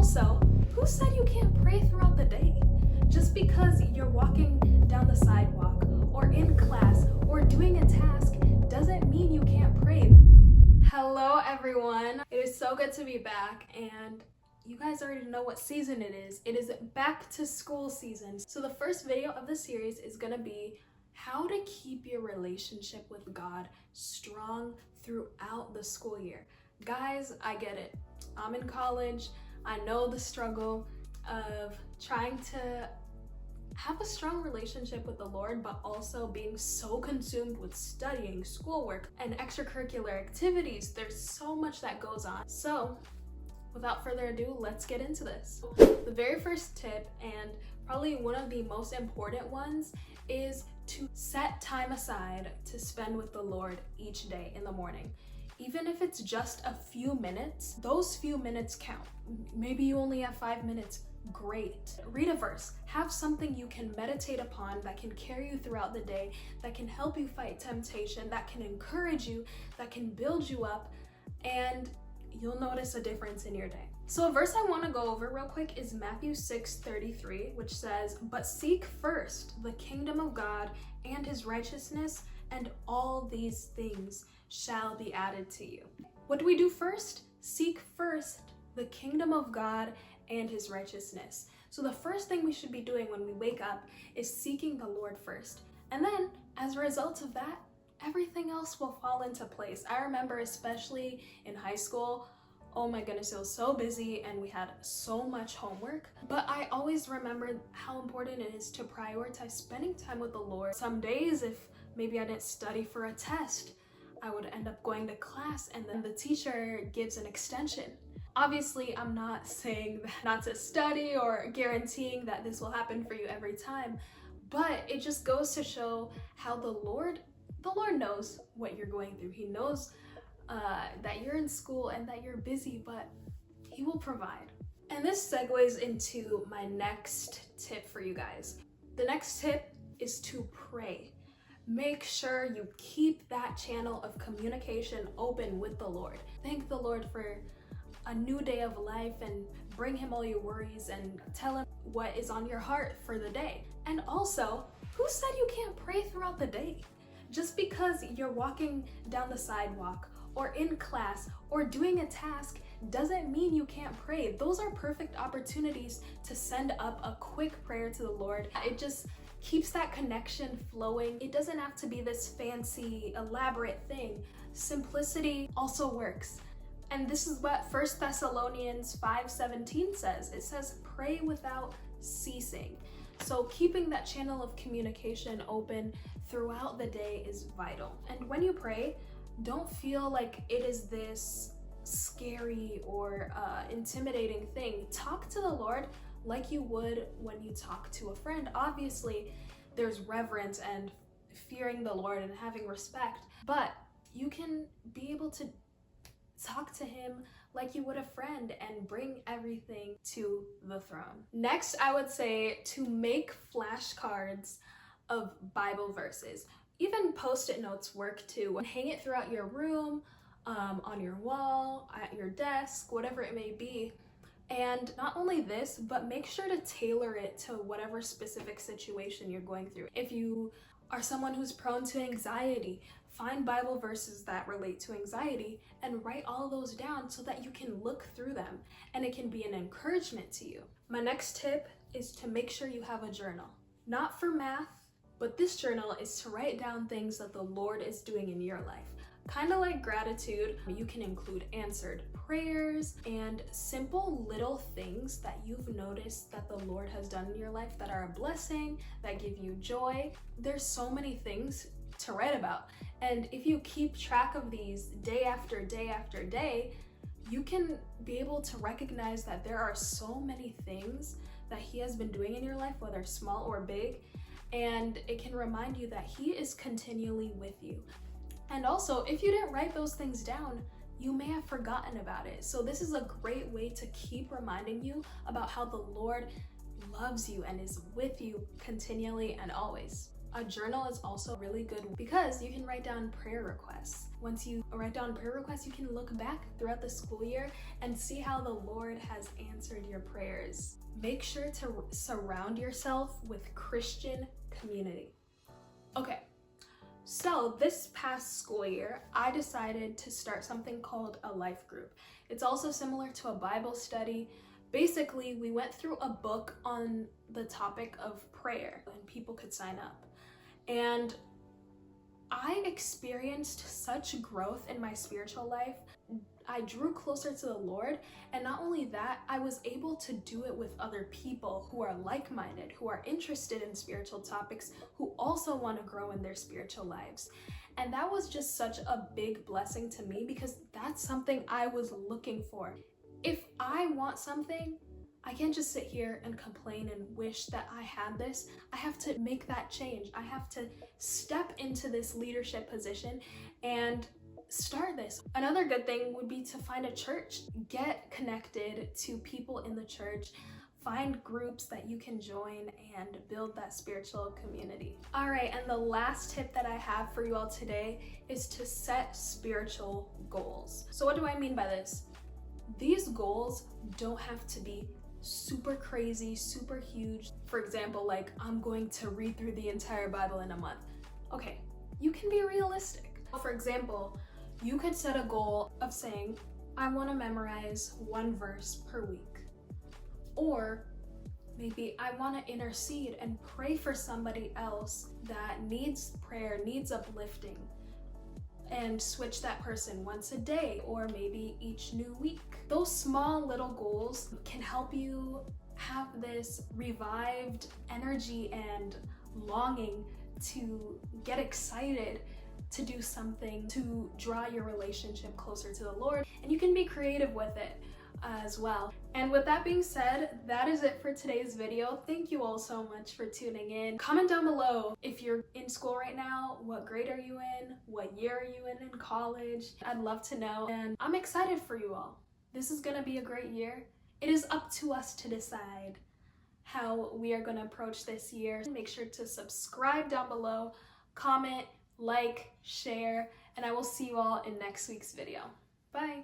also, who said you can't pray throughout the day? Just because you're walking down the sidewalk or in class or doing a task doesn't mean you can't pray. Hello everyone, it is so good to be back, and you guys already know what season it is. It is back to school season. So the first video of the series is gonna be how to keep your relationship with God strong throughout the school year. Guys, I get it. I'm in college. I know the struggle of trying to have a strong relationship with the Lord, but also being so consumed with studying, schoolwork, and extracurricular activities. There's so much that goes on. So without further ado, let's get into this. The very first tip, and probably one of the most important ones, is to set time aside to spend with the Lord each day in the morning. Even if it's just a few minutes, those few minutes count. Maybe you only have 5 minutes, great. Read a verse, have something you can meditate upon that can carry you throughout the day, that can help you fight temptation, that can encourage you, that can build you up, and you'll notice a difference in your day. So a verse I want to go over real quick is Matthew 6:33, which says, "But seek first the kingdom of God and his righteousness, and all these things shall be added to you." What do we do first? Seek first the kingdom of God and his righteousness. So the first thing we should be doing when we wake up is seeking the Lord first. And then as a result of that, everything else will fall into place. I remember especially in high school, oh my goodness, it was so busy and we had so much homework. But I always remembered how important it is to prioritize spending time with the Lord. Some days, if maybe I didn't study for a test, I would end up going to class and then the teacher gives an extension. Obviously, I'm not saying not to study or guaranteeing that this will happen for you every time, but it just goes to show how the Lord knows what you're going through. He knows that you're in school and that you're busy, but he will provide. And this segues into my next tip for you guys. The next tip is to pray. Make sure you keep that channel of communication open with the Lord. Thank the Lord for a new day of life and bring him all your worries and tell him what is on your heart for the day. And also, who said you can't pray throughout the day? Just because you're walking down the sidewalk or in class or doing a task doesn't mean you can't pray. Those are perfect opportunities to send up a quick prayer to the Lord. It just keeps that connection flowing. It doesn't have to be this fancy, elaborate thing. Simplicity also works. And this is what 1 Thessalonians 5:17 says. It says, "Pray without ceasing." So keeping that channel of communication open throughout the day is vital. And when you pray, don't feel like it is this scary or intimidating thing. Talk to the Lord like you would when you talk to a friend. Obviously, there's reverence and fearing the Lord and having respect, but you can be able to talk to him like you would a friend and bring everything to the throne. Next, I would say to make flashcards of Bible verses. Even post-it notes work too. Hang it throughout your room, on your wall, at your desk, whatever it may be. And not only this, but make sure to tailor it to whatever specific situation you're going through. If you are someone who's prone to anxiety, find Bible verses that relate to anxiety and write all those down so that you can look through them and it can be an encouragement to you. My next tip is to make sure you have a journal. Not for math, but this journal is to write down things that the Lord is doing in your life. Kind of like gratitude, you can include answered prayers and simple little things that you've noticed that the Lord has done in your life that are a blessing, that give you joy. There's so many things to write about. And if you keep track of these day after day after day, you can be able to recognize that there are so many things that he has been doing in your life, whether small or big, and it can remind you that he is continually with you. And also, if you didn't write those things down, you may have forgotten about it. So this is a great way to keep reminding you about how the Lord loves you and is with you continually and always. A journal is also really good because you can write down prayer requests. Once you write down prayer requests, you can look back throughout the school year and see how the Lord has answered your prayers. Make sure to surround yourself with Christian community. Okay, so this past school year, I decided to start something called a life group. It's also similar to a Bible study. Basically, we went through a book on the topic of prayer and people could sign up. And I experienced such growth in my spiritual life. I drew closer to the Lord, and not only that, I was able to do it with other people who are like-minded, who are interested in spiritual topics, who also want to grow in their spiritual lives. And that was just such a big blessing to me because that's something I was looking for. If I want something, I can't just sit here and complain and wish that I had this. I have to make that change. I have to step into this leadership position and start this. Another good thing would be to find a church. Get connected to people in the church. Find groups that you can join and build that spiritual community. All right, and the last tip that I have for you all today is to set spiritual goals. So what do I mean by this? These goals don't have to be super crazy, super huge. For example, like I'm going to read through the entire Bible in a month. Okay, you can be realistic. For example, you could set a goal of saying, I want to memorize 1 verse per week. Or maybe I want to intercede and pray for somebody else that needs prayer, needs uplifting, and switch that person once a day or maybe each new week. Those small little goals can help you have this revived energy and longing to get excited to do something to draw your relationship closer to the Lord, and you can be creative with it as well. And with that being said, that is it for today's video. Thank you all so much for tuning in. Comment down below if you're in school right now, what grade are you in? What year are you in college? I'd love to know, and I'm excited for you all. This is gonna be a great year. It is up to us to decide how we are gonna approach this year. Make sure to subscribe down below, comment, like, share, and I will see you all in next week's video. Bye.